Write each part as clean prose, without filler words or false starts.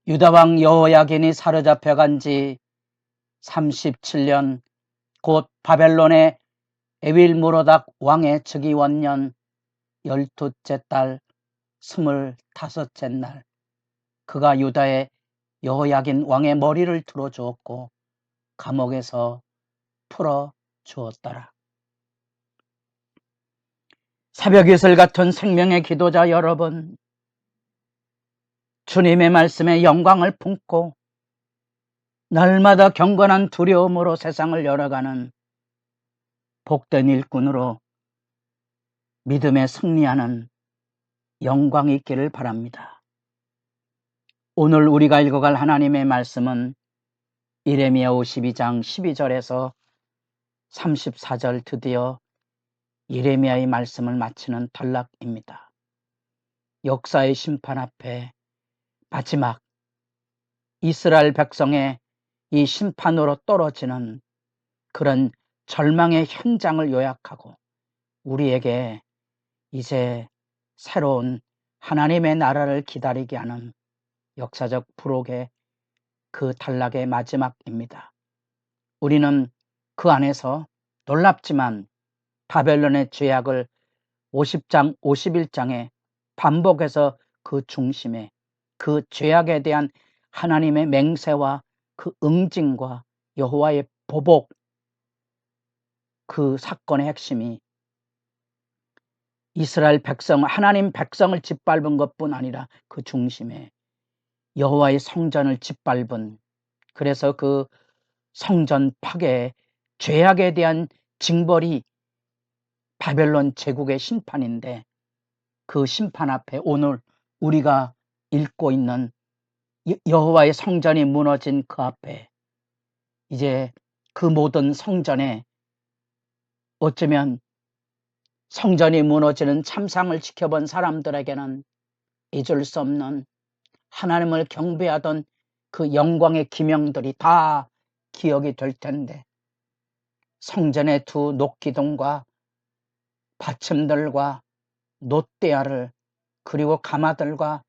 유다왕 여호야긴이 사로잡혀 간 지 37년, 곧 바벨론의 에윌무로닥 왕의 즉위 원년 12째 달 25째 날, 그가 유다의 여호야긴 왕의 머리를 들어주었고 감옥에서 풀어주었더라. 새벽이슬 같은 생명의 기도자 여러분, 주님의 말씀에 영광을 품고 날마다 경건한 두려움으로 세상을 열어가는 복된 일꾼으로 믿음에 승리하는 영광이 있기를 바랍니다. 오늘 우리가 읽어갈 하나님의 말씀은 예레미야 52장 12절에서 34절, 드디어 예레미야의 말씀을 마치는 단락입니다. 역사의 심판 앞에 마지막 이스라엘 백성의 이 심판으로 떨어지는 그런 절망의 현장을 요약하고 우리에게 이제 새로운 하나님의 나라를 기다리게 하는 역사적 부록의 그 단락의 마지막입니다. 우리는 그 안에서 놀랍지만 바벨론의 죄악을 50장, 51장에 반복해서 그 중심에 그 죄악에 대한 하나님의 맹세와 그 응징과 여호와의 보복, 그 사건의 핵심이 이스라엘 백성, 하나님 백성을 짓밟은 것뿐 아니라 그 중심에 여호와의 성전을 짓밟은, 그래서 그 성전 파괴, 죄악에 대한 징벌이 바벨론 제국의 심판인데, 그 심판 앞에 오늘 우리가 읽고 있는 여호와의 성전이 무너진 그 앞에 이제 그 모든 성전에 어쩌면 성전이 무너지는 참상을 지켜본 사람들에게는 잊을 수 없는 하나님을 경배하던 그 영광의 기명들이 다 기억이 될 텐데, 성전의 두 녹기둥과 받침들과 놋대야를, 그리고 가마들과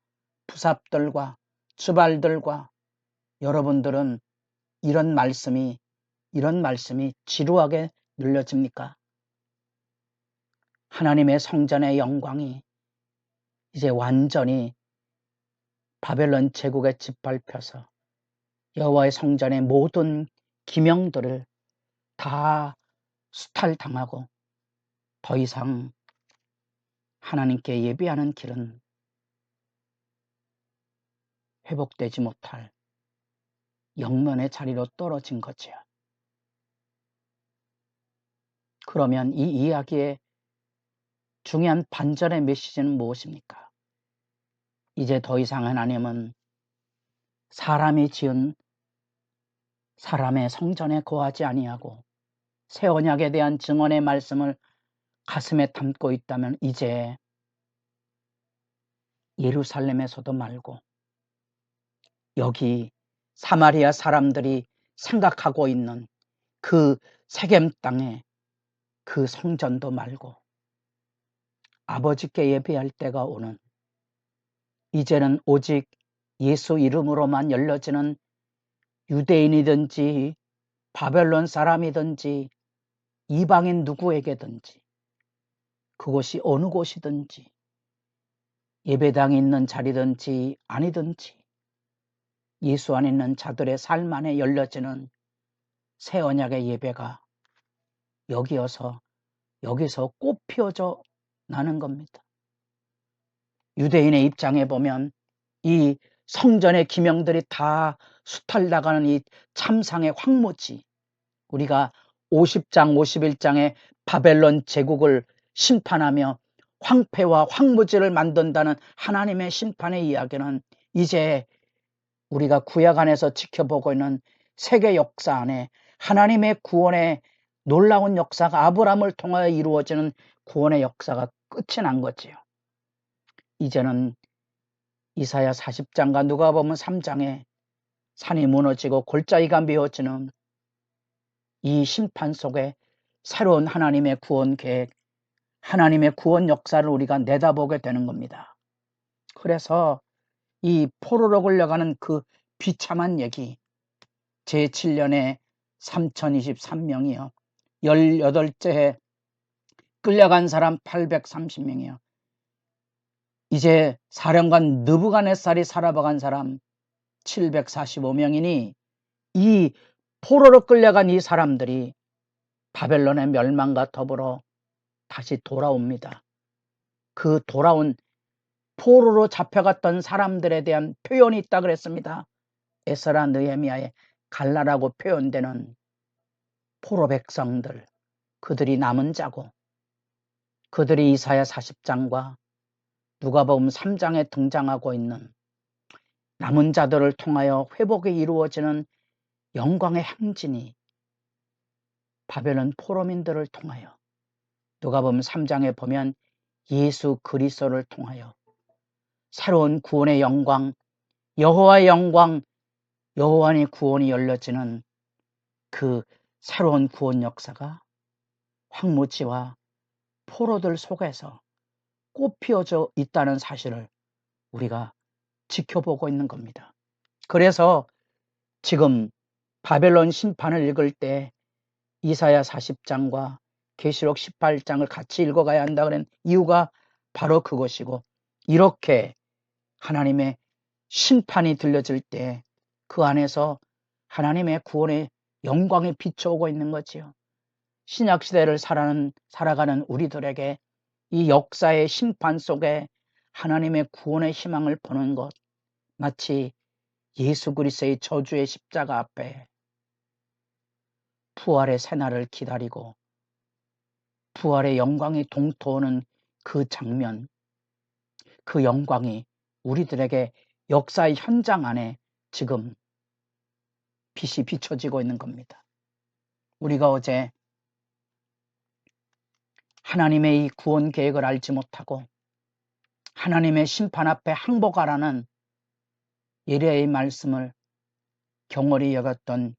부삽들과 주발들과, 여러분들은 이런 말씀이 지루하게 늘려집니까? 하나님의 성전의 영광이 이제 완전히 바벨론 제국에 짓밟혀서 여호와의 성전의 모든 기명들을 다 수탈당하고 더 이상 하나님께 예배하는 길은 회복되지 못할 영면의 자리로 떨어진 거지요. 그러면 이 이야기의 중요한 반전의 메시지는 무엇입니까? 이제 더 이상 하나님은 사람이 지은 사람의 성전에 거하지 아니하고 새 언약에 대한 증언의 말씀을 가슴에 담고 있다면 이제 예루살렘에서도 말고 여기 사마리아 사람들이 생각하고 있는 그 세겜 땅에 그 성전도 말고 아버지께 예배할 때가 오는, 이제는 오직 예수 이름으로만 열려지는 유대인이든지 바벨론 사람이든지 이방인 누구에게든지, 그곳이 어느 곳이든지 예배당이 있는 자리든지 아니든지 예수 안에 있는 자들의 삶 안에 열려지는 새 언약의 예배가 여기서 꽃 피어져 나는 겁니다. 유대인의 입장에 보면 이 성전의 기명들이 다 수탈나가는 이 참상의 황무지, 우리가 50장 51장의 바벨론 제국을 심판하며 황폐와 황무지를 만든다는 하나님의 심판의 이야기는 이제 우리가 구약 안에서 지켜보고 있는 세계 역사 안에 하나님의 구원의 놀라운 역사가 아브라함을 통하여 이루어지는 구원의 역사가 끝이 난 거지요. 이제는 이사야 40장과 누가복음 3장에 산이 무너지고 골짜기가 메어지는 이 심판 속에 새로운 하나님의 구원 계획, 하나님의 구원 역사를 우리가 내다보게 되는 겁니다. 그래서 이 포로로 끌려가는 그 비참한 얘기, 제7년에 3023명이요. 18째 해 끌려간 사람 830명이요. 이제 사령관 느부갓네살이 살아봐간 사람 745명이니 이 포로로 끌려간 이 사람들이 바벨론의 멸망과 더불어 다시 돌아옵니다. 그 돌아온 포로로 잡혀갔던 사람들에 대한 표현이 있다 그랬습니다. 에스라 느헤미야의 갈라라고 표현되는 포로 백성들, 그들이 남은 자고, 그들이 이사야 40장과 누가복음 3장에 등장하고 있는 남은 자들을 통하여 회복이 이루어지는 영광의 행진이 바벨론 포로민들을 통하여, 누가복음 3장에 보면 예수 그리스도를 통하여 새로운 구원의 영광, 여호와의 영광, 여호와의 구원이 열려지는 그 새로운 구원 역사가 황무지와 포로들 속에서 꽃피어져 있다는 사실을 우리가 지켜보고 있는 겁니다. 그래서 지금 바벨론 심판을 읽을 때 이사야 40장과 계시록 18장을 같이 읽어가야 한다 그런 이유가 바로 그것이고, 이렇게 하나님의 심판이 들려질 때 그 안에서 하나님의 구원의 영광이 비춰오고 있는 거지요. 신약시대를 살아가는 우리들에게 이 역사의 심판 속에 하나님의 구원의 희망을 보는 것, 마치 예수 그리스도의 저주의 십자가 앞에 부활의 새날을 기다리고 부활의 영광이 동토하는 그 장면, 그 영광이 우리들에게 역사의 현장 안에 지금 빛이 비춰지고 있는 겁니다. 우리가 어제 하나님의 이 구원 계획을 알지 못하고 하나님의 심판 앞에 항복하라는 예레의 말씀을 경홀히 여겼던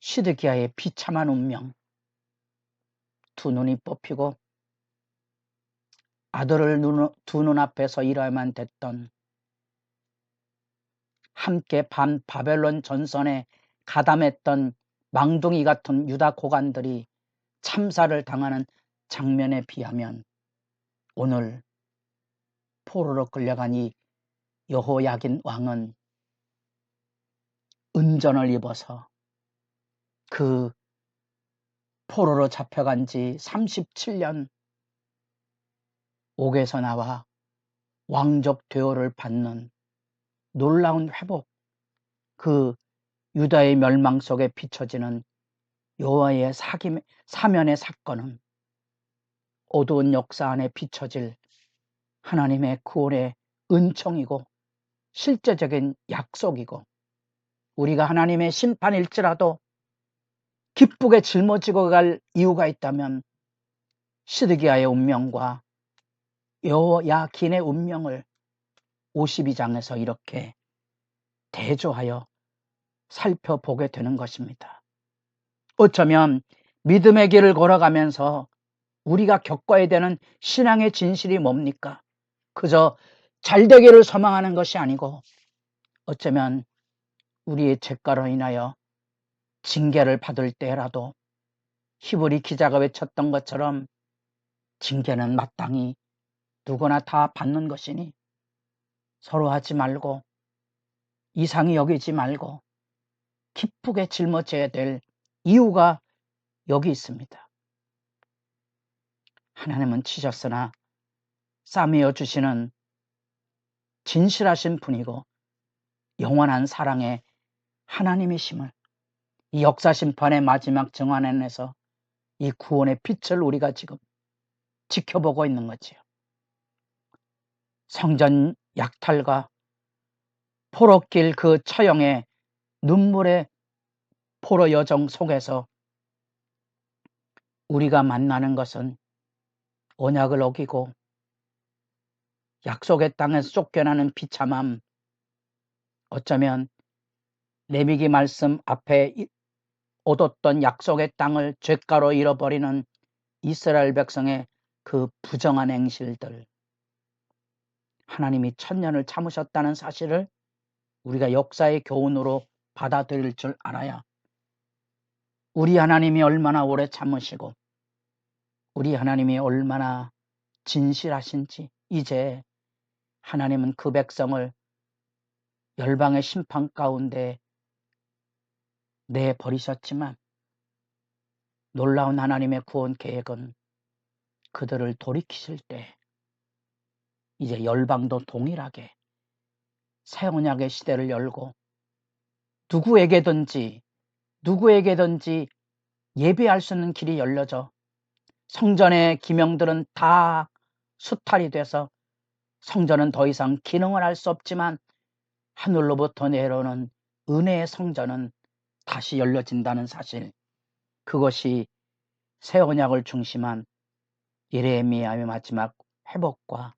시드기야의 비참한 운명, 두 눈이 뽑히고 아들을 두 눈앞에서 잃어야만 됐던, 함께 반 바벨론 전선에 가담했던 망둥이 같은 유다 고관들이 참사를 당하는 장면에 비하면 오늘 포로로 끌려간 이 여호야긴 왕은 은전을 입어서 그 포로로 잡혀간 지 37년 옥에서 나와 왕족 대우를 받는 놀라운 회복, 그 유다의 멸망 속에 비춰지는 여호와의 사면의 사건은 어두운 역사 안에 비춰질 하나님의 구원의 은총이고 실제적인 약속이고, 우리가 하나님의 심판일지라도 기쁘게 짊어지고 갈 이유가 있다면 시드기야의 운명과 여호야긴의 운명을 52장에서 이렇게 대조하여 살펴보게 되는 것입니다. 어쩌면 믿음의 길을 걸어가면서 우리가 겪어야 되는 신앙의 진실이 뭡니까? 그저 잘되기를 소망하는 것이 아니고 어쩌면 우리의 죄가로 인하여 징계를 받을 때라도 히브리 기자가 외쳤던 것처럼 징계는 마땅히 누구나 다 받는 것이니 서로 하지 말고 이상히 여기지 말고 기쁘게 짊어져야 될 이유가 여기 있습니다. 하나님은 치셨으나 싸매어 주시는 진실하신 분이고 영원한 사랑의 하나님이심을 이 역사 심판의 마지막 정환에서 이 구원의 빛을 우리가 지금 지켜보고 있는 거지요. 성전 약탈과 포로길 그 처형의 눈물의 포로 여정 속에서 우리가 만나는 것은 언약을 어기고 약속의 땅에서 쫓겨나는 비참함, 어쩌면 레위기 말씀 앞에 얻었던 약속의 땅을 죄가로 잃어버리는 이스라엘 백성의 그 부정한 행실들, 하나님이 천년을 참으셨다는 사실을 우리가 역사의 교훈으로 받아들일 줄 알아야 우리 하나님이 얼마나 오래 참으시고 우리 하나님이 얼마나 진실하신지, 이제 하나님은 그 백성을 열방의 심판 가운데 내버리셨지만 놀라운 하나님의 구원 계획은 그들을 돌이키실 때 이제 열방도 동일하게 새 언약의 시대를 열고 누구에게든지 예배할 수 있는 길이 열려져 성전의 기명들은 다 수탈이 돼서 성전은 더 이상 기능을 할 수 없지만 하늘로부터 내려오는 은혜의 성전은 다시 열려진다는 사실, 그것이 새 언약을 중심한 예레미야의 마지막 회복과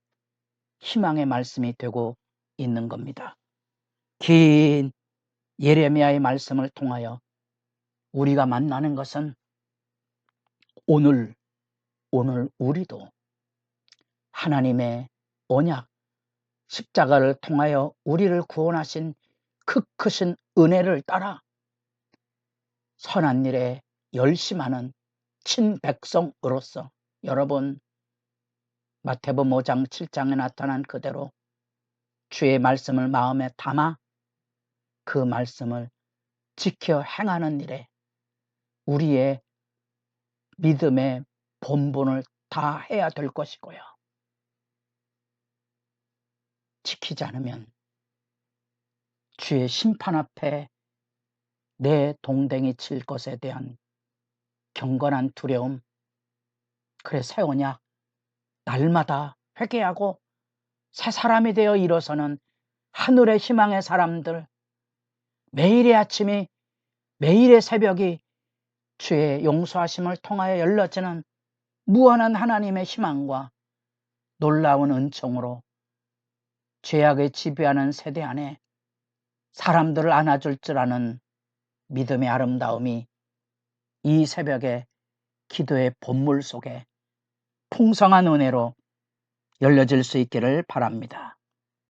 희망의 말씀이 되고 있는 겁니다. 긴 예레미야의 말씀을 통하여 우리가 만나는 것은 오늘 우리도 하나님의 언약, 십자가를 통하여 우리를 구원하신 그 크신 은혜를 따라 선한 일에 열심하는 친백성으로서 여러분, 마태복음 5장 7장에 나타난 그대로 주의 말씀을 마음에 담아 그 말씀을 지켜 행하는 일에 우리의 믿음의 본분을 다해야 될 것이고요. 지키지 않으면 주의 심판 앞에 내 동댕이 칠 것에 대한 경건한 두려움, 그래 새 언약 날마다 회개하고 새 사람이 되어 일어서는 하늘의 희망의 사람들, 매일의 아침이, 매일의 새벽이 주의 용서하심을 통하여 열려지는 무한한 하나님의 희망과 놀라운 은총으로 죄악을 지배하는 세대 안에 사람들을 안아줄 줄 아는 믿음의 아름다움이 이 새벽에 기도의 본물 속에 풍성한 은혜로 열려질 수 있기를 바랍니다.